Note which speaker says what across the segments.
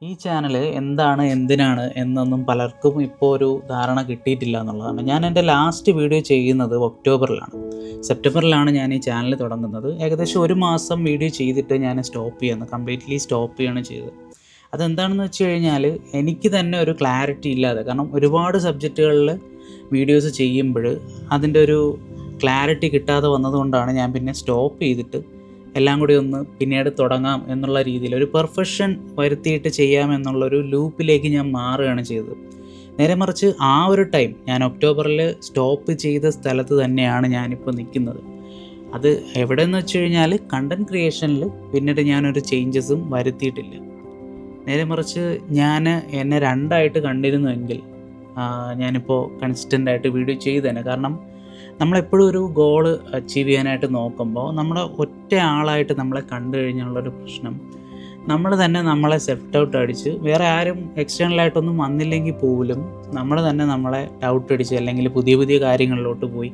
Speaker 1: ഈ ചാനൽ എന്താണ്, എന്തിനാണ് എന്നൊന്നും പലർക്കും ഇപ്പോൾ ഒരു ധാരണ കിട്ടിയിട്ടില്ല എന്നുള്ളതാണ്. ഞാൻ എൻ്റെ ലാസ്റ്റ് വീഡിയോ ചെയ്യുന്നത് ഒക്ടോബറിലാണ്. സെപ്റ്റംബറിലാണ് ഞാൻ ഈ ചാനൽ തുടങ്ങുന്നത്. ഏകദേശം 1 മാസം വീഡിയോ ചെയ്തിട്ട് ഞാൻ കംപ്ലീറ്റ്ലി സ്റ്റോപ്പ് ചെയ്യുകയാണ് ചെയ്തത്. അതെന്താണെന്ന് വെച്ച് കഴിഞ്ഞാൽ എനിക്ക് തന്നെ ഒരു ക്ലാരിറ്റി ഇല്ലാതെ, കാരണം ഒരുപാട് സബ്ജക്റ്റുകളിൽ വീഡിയോസ് ചെയ്യുമ്പോൾ അതിൻ്റെ ഒരു ക്ലാരിറ്റി കിട്ടാതെ വന്നതുകൊണ്ടാണ് ഞാൻ പിന്നെ സ്റ്റോപ്പ് ചെയ്തിട്ട് എല്ലാം കൂടി ഒന്ന് പിന്നീട് തുടങ്ങാം എന്നുള്ള രീതിയിൽ ഒരു പെർഫെക്ഷൻ വരുത്തിയിട്ട് ചെയ്യാമെന്നുള്ളൊരു ലൂപ്പിലേക്ക് ഞാൻ മാറുകയാണ് ചെയ്തത്. നേരെ മറിച്ച് ആ ഒരു ടൈം ഞാൻ ഒക്ടോബറിൽ സ്റ്റോപ്പ് ചെയ്ത സ്ഥലത്ത് തന്നെയാണ് ഞാനിപ്പോൾ നിൽക്കുന്നത്. അത് എവിടെയെന്ന് വെച്ച് കഴിഞ്ഞാൽ കണ്ടൻറ് ക്രിയേഷനിൽ പിന്നീട് ഞാനൊരു ചേഞ്ചസും വരുത്തിയിട്ടില്ല. നേരെ മറിച്ച് ഞാൻ എന്നെ 2ആയിട്ട് കണ്ടിരുന്നുവെങ്കിൽ ഞാനിപ്പോൾ കൺസിസ്റ്റൻ്റായിട്ട് വീഡിയോ ചെയ്തേനെ. കാരണം നമ്മളെപ്പോഴും ഒരു ഗോള് അച്ചീവ് ചെയ്യാനായിട്ട് നോക്കുമ്പോൾ നമ്മുടെ ഒറ്റ ആളായിട്ട് നമ്മളെ കണ്ടു കഴിഞ്ഞുള്ളൊരു പ്രശ്നം, നമ്മൾ തന്നെ നമ്മളെ സെൽഫ് ഡൗട്ട് അടിച്ച്, വേറെ ആരും എക്സ്റ്റേണലായിട്ടൊന്നും വന്നില്ലെങ്കിൽ പോലും നമ്മൾ തന്നെ നമ്മളെ ഡൗട്ട് അടിച്ച് അല്ലെങ്കിൽ പുതിയ പുതിയ കാര്യങ്ങളിലോട്ട് പോയി.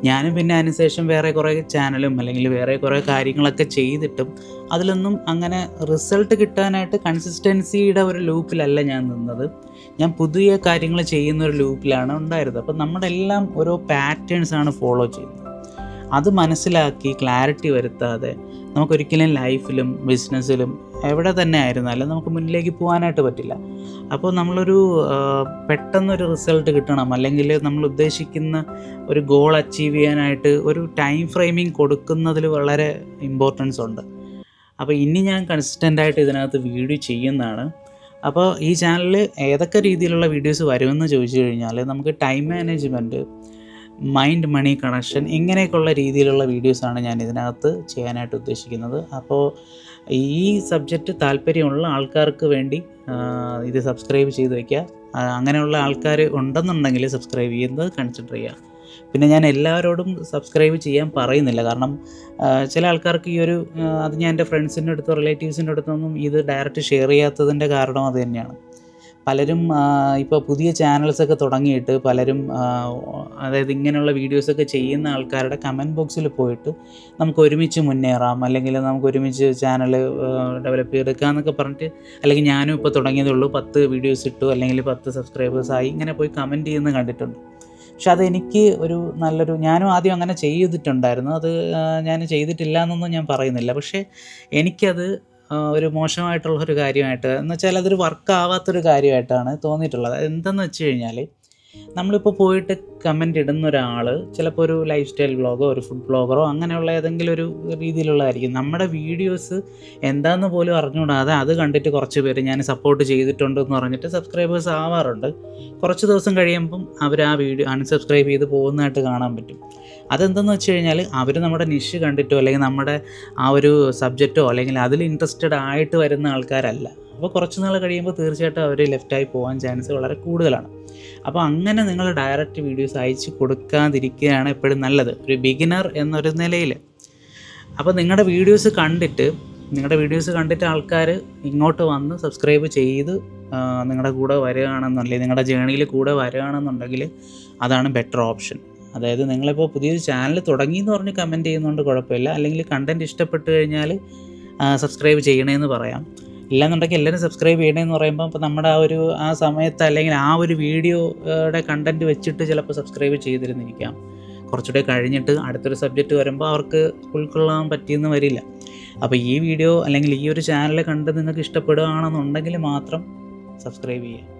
Speaker 1: ഞാനും പിന്നെ അതിനുശേഷം വേറെ കുറേ ചാനലും അല്ലെങ്കിൽ വേറെ കുറേ കാര്യങ്ങളൊക്കെ ചെയ്തിട്ടും അതിലൊന്നും അങ്ങനെ റിസൾട്ട് കിട്ടാനായിട്ട് കൺസിസ്റ്റൻസിയുടെ ഒരു ലൂപ്പിലല്ല ഞാൻ നിന്നത്. ഞാൻ പുതിയ കാര്യങ്ങൾ ചെയ്യുന്ന ഒരു ലൂപ്പിലാണ് ഉണ്ടായിരുന്നത്. അപ്പം നമ്മുടെ എല്ലാം ഓരോ പാറ്റേൺസാണ് ഫോളോ ചെയ്യുന്നത്. അത് മനസ്സിലാക്കി ക്ലാരിറ്റി വരുത്താതെ നമുക്കൊരിക്കലും ലൈഫിലും ബിസിനസ്സിലും എവിടെ തന്നെ ആയിരുന്നാലും നമുക്ക് മുന്നിലേക്ക് പോകാനായിട്ട് പറ്റില്ല. അപ്പോൾ നമ്മളൊരു പെട്ടെന്നൊരു റിസൾട്ട് കിട്ടണം, അല്ലെങ്കിൽ നമ്മൾ ഉദ്ദേശിക്കുന്ന ഒരു ഗോൾ അച്ചീവ് ചെയ്യാനായിട്ട് ഒരു ടൈം ഫ്രെയിമിംഗ് കൊടുക്കുന്നതിൽ വളരെ ഇമ്പോർട്ടൻസ് ഉണ്ട്. അപ്പോൾ ഇനി ഞാൻ കൺസിസ്റ്റൻ്റായിട്ട് ഇതിനകത്ത് വീഡിയോ ചെയ്യുന്നതാണ്. അപ്പോൾ ഈ ചാനലിൽ ഏതൊക്കെ രീതിയിലുള്ള വീഡിയോസ് വരുമെന്ന് ചോദിച്ചു കഴിഞ്ഞാൽ, നമുക്ക് ടൈം മാനേജ്മെൻറ്റ്, മൈൻഡ് മണി കണക്ഷൻ, ഇങ്ങനെയൊക്കെയുള്ള രീതിയിലുള്ള വീഡിയോസാണ് ഞാൻ ഇതിനകത്ത് ചെയ്യാനായിട്ട് ഉദ്ദേശിക്കുന്നത്. അപ്പോൾ ഈ സബ്ജക്റ്റ് താല്പര്യമുള്ള ആൾക്കാർക്ക് വേണ്ടി ഇത് സബ്സ്ക്രൈബ് ചെയ്ത് വയ്ക്കുക. അങ്ങനെയുള്ള ആൾക്കാർ ഉണ്ടെന്നുണ്ടെങ്കിൽ സബ്സ്ക്രൈബ് ചെയ്യുന്നത് കൺസിഡർ ചെയ്യുക. പിന്നെ ഞാൻ എല്ലാവരോടും സബ്സ്ക്രൈബ് ചെയ്യാൻ പറയുന്നില്ല, കാരണം ചില ആൾക്കാർക്ക് അത് ഞാൻ എൻ്റെ ഫ്രണ്ട്സിൻ്റെ അടുത്തോ റിലേറ്റീവ്സിൻ്റെ അടുത്തൊന്നും ഇത് ഡയറക്റ്റ് ഷെയർ ചെയ്യാത്തതിൻ്റെ കാരണം അത് തന്നെയാണ്. പലരും ഇപ്പോൾ പുതിയ ചാനൽസൊക്കെ തുടങ്ങിയിട്ട് പലരും അതായത് ഇങ്ങനെയുള്ള വീഡിയോസൊക്കെ ചെയ്യുന്ന ആൾക്കാരുടെ കമൻറ്റ് ബോക്സിൽ പോയിട്ട് നമുക്ക് ഒരുമിച്ച് മുന്നേറാം, അല്ലെങ്കിൽ നമുക്ക് ഒരുമിച്ച് ചാനൽ ഡെവലപ്പ് ചെയ്തെടുക്കുക എന്നൊക്കെ പറഞ്ഞിട്ട്, അല്ലെങ്കിൽ ഞാനും ഇപ്പോൾ തുടങ്ങിയതേ ഉള്ളൂ, 10 വീഡിയോസ് ഇട്ടു അല്ലെങ്കിൽ 10 സബ്സ്ക്രൈബേഴ്സായി, ഇങ്ങനെ പോയി കമൻറ്റ് ചെയ്യുന്നത് കണ്ടിട്ടുണ്ട്. പക്ഷെ അതെനിക്ക് ഞാനും ആദ്യം അങ്ങനെ ചെയ്തിട്ടുണ്ടായിരുന്നു. അത് ഞാൻ ചെയ്തിട്ടില്ല എന്നൊന്നും ഞാൻ പറയുന്നില്ല. പക്ഷേ എനിക്കത് ഒരു മോശമായിട്ടുള്ളൊരു കാര്യമായിട്ട്, എന്ന് വെച്ചാൽ അതൊരു വർക്കാവാത്തൊരു കാര്യമായിട്ടാണ് തോന്നിയിട്ടുള്ളത്. എന്തെന്ന് വെച്ച് കഴിഞ്ഞാൽ, നമ്മളിപ്പോൾ പോയിട്ട് കമൻ്റ് ഇടുന്ന ഒരാൾ ചിലപ്പോൾ ഒരു ലൈഫ് സ്റ്റൈൽ വ്ളോഗോ ഒരു ഫുഡ് വ്ളോഗറോ അങ്ങനെയുള്ള ഏതെങ്കിലും ഒരു രീതിയിലുള്ളതായിരിക്കും. നമ്മുടെ വീഡിയോസ് എന്താണെന്ന് പോലും അറിഞ്ഞുകൂടാതെ അത് കണ്ടിട്ട് കുറച്ച് പേര് ഞാൻ സപ്പോർട്ട് ചെയ്തിട്ടുണ്ടെന്ന് പറഞ്ഞിട്ട് സബ്സ്ക്രൈബേഴ്സ് ആവാറുണ്ട്. കുറച്ച് ദിവസം കഴിയുമ്പം അവർ ആ വീഡിയോ അൺസബ്സ്ക്രൈബ് ചെയ്ത് പോകുന്നതായിട്ട് കാണാൻ പറ്റും. അതെന്തെന്ന് വെച്ച് കഴിഞ്ഞാൽ, അവർ നമ്മുടെ നിഷ് കണ്ടിട്ടോ അല്ലെങ്കിൽ നമ്മുടെ ആ ഒരു സബ്ജക്റ്റോ അല്ലെങ്കിൽ അതിൽ ഇൻട്രസ്റ്റഡ് ആയിട്ട് വരുന്ന ആൾക്കാരല്ല. അപ്പോൾ കുറച്ച് നാൾ കഴിയുമ്പോൾ തീർച്ചയായിട്ടും അവർ ലെഫ്റ്റായി പോകാൻ ചാൻസ് വളരെ കൂടുതലാണ്. അപ്പോൾ അങ്ങനെ നിങ്ങൾ ഡയറക്റ്റ് വീഡിയോസ് അയച്ച് കൊടുക്കാതിരിക്കുകയാണ് എപ്പോഴും നല്ലത്, ഒരു ബിഗിനർ എന്നൊരു നിലയിൽ. അപ്പോൾ നിങ്ങളുടെ വീഡിയോസ് കണ്ടിട്ട് ആൾക്കാർ ഇങ്ങോട്ട് വന്ന് സബ്സ്ക്രൈബ് ചെയ്ത് നിങ്ങളുടെ കൂടെ വരികയാണെന്നുണ്ടെങ്കിൽ, നിങ്ങളുടെ ജേണിയിൽ കൂടെ വരികയാണെന്നുണ്ടെങ്കിൽ അതാണ് ബെറ്റർ ഓപ്ഷൻ. അതായത് നിങ്ങളിപ്പോൾ പുതിയൊരു ചാനൽ തുടങ്ങി എന്ന് പറഞ്ഞ് കമൻറ്റ് ചെയ്യുന്നതുകൊണ്ട് കുഴപ്പമില്ല, അല്ലെങ്കിൽ കണ്ടൻറ്റ് ഇഷ്ടപ്പെട്ട് കഴിഞ്ഞാൽ സബ്സ്ക്രൈബ് ചെയ്യണമെന്ന് പറയാം. ഇല്ലാന്നുണ്ടെങ്കിൽ എല്ലാവരും സബ്സ്ക്രൈബ് ചെയ്യണമെന്ന് പറയുമ്പോൾ ഇപ്പോൾ നമ്മുടെ ആ സമയത്ത് അല്ലെങ്കിൽ ആ ഒരു വീഡിയോയുടെ കണ്ടൻറ്റ് വെച്ചിട്ട് ചിലപ്പോൾ സബ്സ്ക്രൈബ് ചെയ്തിരുന്നിരിക്കാം. കുറച്ചുകൂടെ കഴിഞ്ഞിട്ട് അടുത്തൊരു സബ്ജക്റ്റ് വരുമ്പോൾ അവർക്ക് ഉൾക്കൊള്ളാൻ പറ്റിയെന്ന് വരില്ല. അപ്പോൾ ഈ വീഡിയോ അല്ലെങ്കിൽ ഈ ഒരു ചാനൽ കണ്ട് നിങ്ങൾക്ക് ഇഷ്ടപ്പെടുകയാണെന്നുണ്ടെങ്കിൽ മാത്രം സബ്സ്ക്രൈബ് ചെയ്യുക.